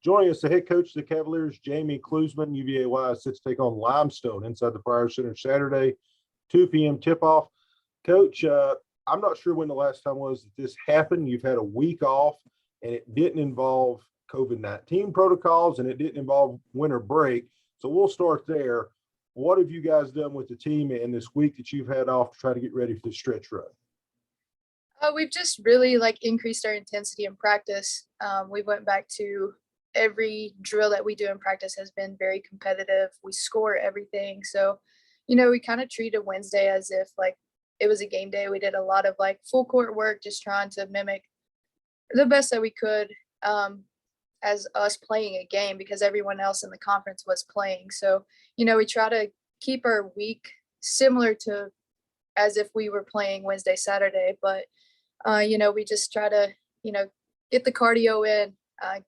Joining us, the head coach of the Cavaliers, Jamie Cluesman. UVA is set to take on Limestone inside the Friar Center Saturday, 2 p.m. tip-off. Coach, I'm not sure when the last time was that this happened. You've had a week off, and it didn't involve COVID-19 protocols, and it didn't involve winter break. So we'll start there. What have you guys done with the team in this week that you've had off to try to get ready for the stretch run? We've just really increased our intensity in practice. We went back to every drill that we do in practice has been very competitive. We score everything. So, we kind of treated Wednesday as if it was a game day. We did a lot of full court work, just trying to mimic the best that we could as us playing a game because everyone else in the conference was playing. So, we try to keep our week similar to as if we were playing Wednesday, Saturday, but we just try to, get the cardio in,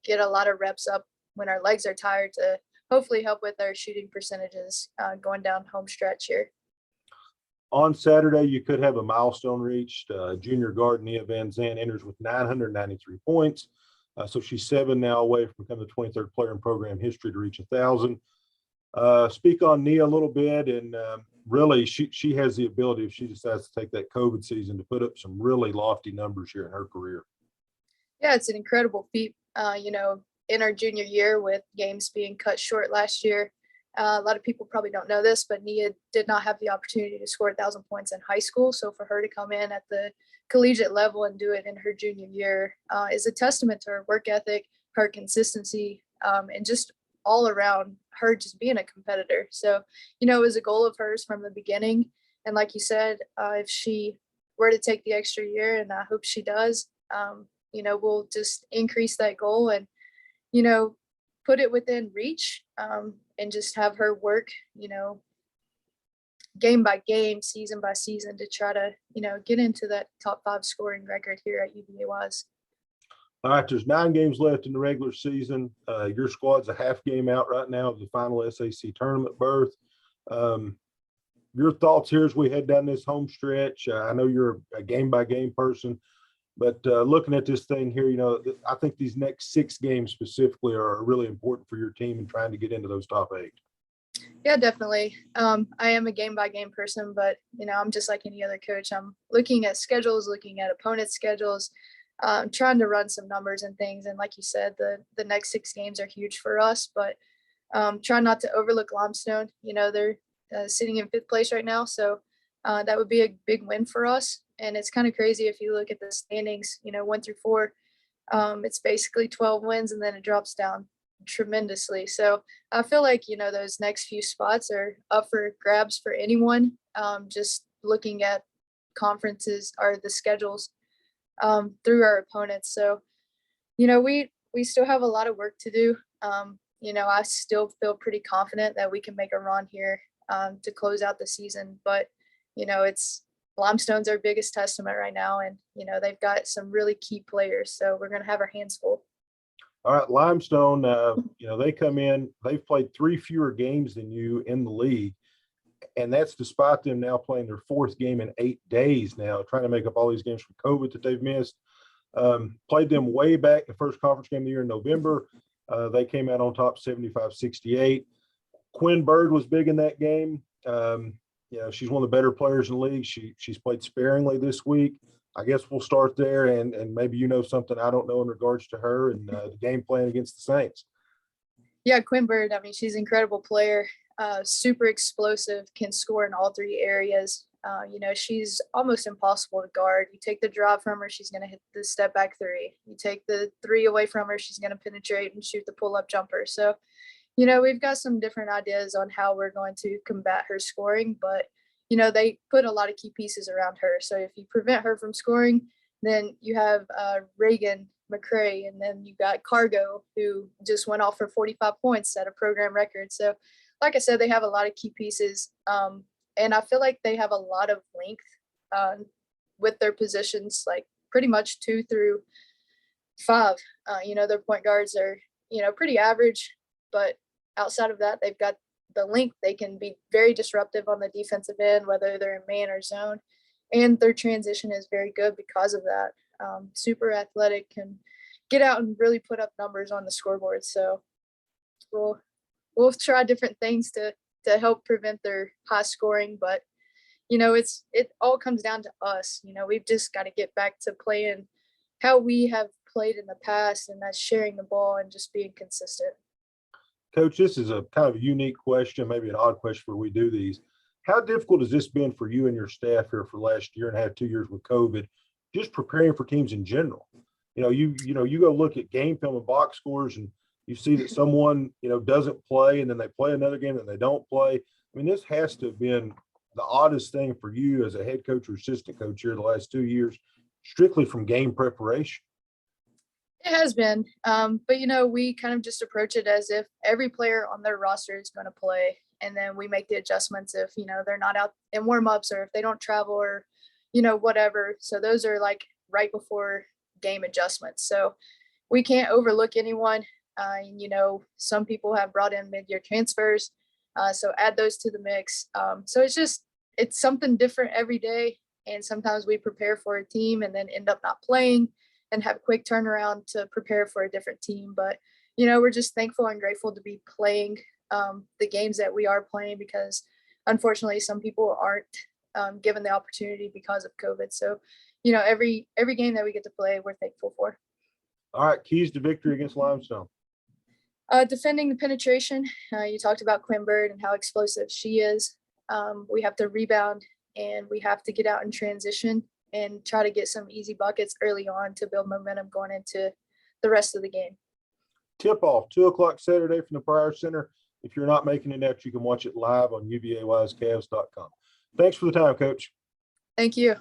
get a lot of reps up when our legs are tired to hopefully help with our shooting percentages going down home stretch here. On Saturday, you could have a milestone reached. Junior guard Nia Van Zandt enters with 993 points. So she's 7 now away from becoming the 23rd player in program history to reach 1,000. Speak on Nia a little bit, and really she has the ability, if she decides to take that COVID season, to put up some really lofty numbers here in her career. Yeah, it's an incredible feat. In our junior year with games being cut short last year, a lot of people probably don't know this, but Nia did not have the opportunity to score 1,000 points in high school. So for her to come in at the collegiate level and do it in her junior year is a testament to her work ethic, her consistency, and just all around her just being a competitor. So, it was a goal of hers from the beginning. And like you said, if she were to take the extra year, and I hope she does, we'll just increase that goal and, put it within reach and just have her work, game by game, season by season to try to, get into that top 5 scoring record here at UVA Wise. All right, there's 9 games left in the regular season. Your squad's a half game out right now of the final SAC tournament berth. Your thoughts here as we head down this home stretch? I know you're a game-by-game person, but looking at this thing here, I think these next 6 games specifically are really important for your team and trying to get into those top 8. Yeah, definitely. I am a game-by-game person, but, I'm just like any other coach. I'm looking at schedules, looking at opponents' schedules, trying to run some numbers and things. And like you said, the next 6 games are huge for us, but try not to overlook Limestone. They're sitting in 5th place right now. So that would be a big win for us. And it's kind of crazy if you look at the standings, 1 through 4, it's basically 12 wins and then it drops down tremendously. So I feel like, those next few spots are up for grabs for anyone. Just looking at conferences or the schedules through our opponents. So, we still have a lot of work to do. I still feel pretty confident that we can make a run here to close out the season. But, it's Limestone's our biggest testament right now. And, they've got some really key players. So we're going to have our hands full. All right, Limestone, they come in, they've played 3 fewer games than you in the league. And that's despite them now playing their 4th game in 8 days now, trying to make up all these games from COVID that they've missed. Played them way back the first conference game of the year in November. They came out on top 75-68. Quinn Bird was big in that game. She's one of the better players in the league. She's played sparingly this week. I guess we'll start there, and maybe something I don't know in regards to her and the game plan against the Saints. Yeah, Quinn Bird, she's an incredible player. Super explosive, can score in all 3 areas. She's almost impossible to guard. You take the drive from her, she's going to hit the step back 3. You take the 3 away from her, she's going to penetrate and shoot the pull-up jumper. So, we've got some different ideas on how we're going to combat her scoring, but, they put a lot of key pieces around her. So if you prevent her from scoring, then you have Reagan McCray, and then you got Cargo, who just went off for 45 points at a program record. So, like I said, they have a lot of key pieces, and I feel like they have a lot of length with their positions, like pretty much 2 through 5. Their point guards are, pretty average, but outside of that, they've got the length. They can be very disruptive on the defensive end, whether they're in man or zone, and their transition is very good because of that. Super athletic, get out and really put up numbers on the scoreboard. So we'll try different things to help prevent their high scoring, but it all comes down to us. We've just got to get back to playing how we have played in the past, and that's sharing the ball and just being consistent. Coach, this is a kind of a unique question, maybe an odd question where we do these. How difficult has this been for you and your staff here for the last year and a half, 2 years with COVID, just preparing for teams in general? You go look at game film and box scores, and you see that someone, doesn't play, and then they play another game and they don't play. I mean, this has to have been the oddest thing for you as a head coach or assistant coach here the last 2 years, strictly from game preparation. It has been, but we kind of just approach it as if every player on their roster is going to play, and then we make the adjustments if they're not out in warmups or if they don't travel or whatever. So those are like right before game adjustments. So we can't overlook anyone. Some people have brought in mid-year transfers, so add those to the mix. So it's something different every day, and sometimes we prepare for a team and then end up not playing and have a quick turnaround to prepare for a different team. But, we're just thankful and grateful to be playing the games that we are playing, because unfortunately some people aren't given the opportunity because of COVID. So, every game that we get to play, we're thankful for. All right, keys to victory against Limestone. Defending the penetration. You talked about Quinn Bird and how explosive she is. We have to rebound, and we have to get out in transition and try to get some easy buckets early on to build momentum going into the rest of the game. Tip off 2:00 Saturday from the Pryor Center. If you're not making it out, you can watch it live on uvayscavs.com. Thanks for the time, Coach. Thank you.